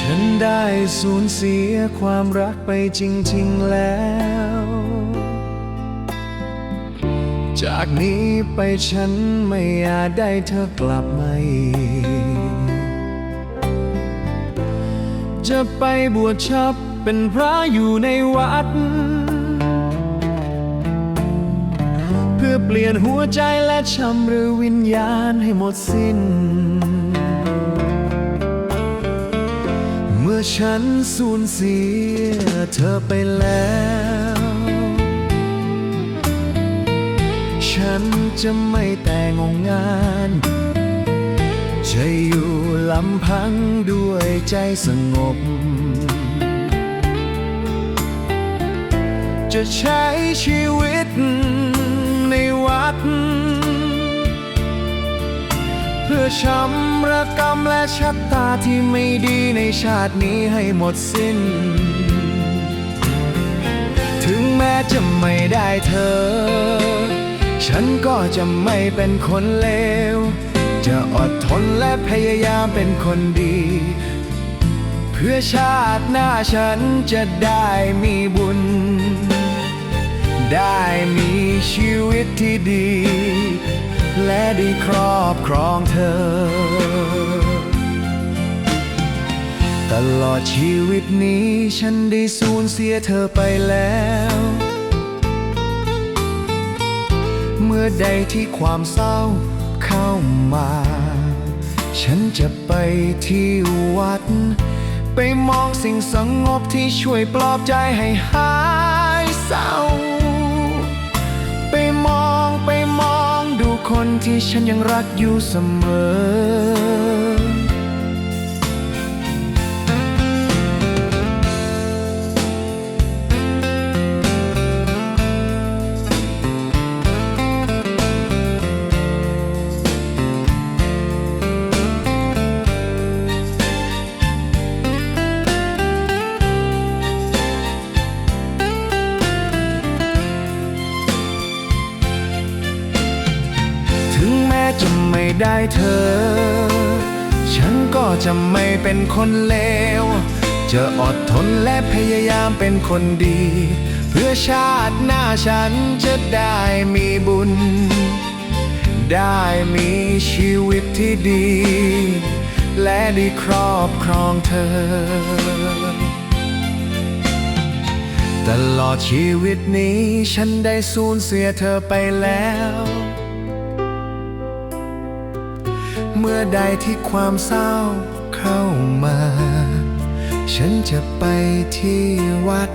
ฉันได้สูญเสียความรักไปจริงๆแล้ว จากนี้ไปฉันไม่อาจได้เธอกลับมาอีกจะไปบวชชับเป็นพระอยู่ในวัด เพื่อเปลี่ยนหัวใจและชำระวิญญาณให้หมดสิ้น เมื่อฉันสูญเสียเธอไปแล้ว ฉันจะไม่แต่งงงานจะอยู่ลำพังด้วยใจสงบ จะใช้ชีวิตในวัด เพื่อชำระกรรมและชะตาที่ไม่ดีในชาตินี้ให้หมดสิ้น ถึงแม้จะไม่ได้เธอ ฉันก็จะไม่เป็นคนเลว จะอดทนและพยายามเป็นคนดี เพื่อชาติหน้าฉันจะได้มีบุญ ได้มีชีวิตที่ดี และได้ครอบครองเธอ ตลอดชีวิตนี้ฉันได้สูญเสียเธอไปแล้ว เมื่อใดที่ความเศร้าเข้ามา ฉันจะไปที่วัด ไปมองสิ่งสงบที่ช่วยปลอบใจให้หายเศร้า ไปมองดูคนที่ฉันยังรักอยู่เสมอ จะไม่ได้เธอ ฉันก็จะไม่เป็นคนเลว จะอดทนและพยายามเป็นคนดี เพื่อชาติหน้าฉันจะได้มีบุญ ได้มีชีวิตที่ดี และได้ครอบครองเธอ ตลอดชีวิตนี้ฉันได้สูญเสียเธอไปแล้ว เมื่อใดที่ความเศร้าเข้ามา ฉันจะไปที่วัด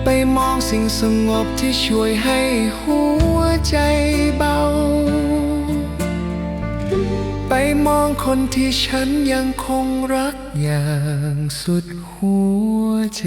ไปมองสิ่งสงบที่ช่วยให้หัวใจเบา ไปมองคนที่ฉันยังคงรักอย่างสุดหัวใจ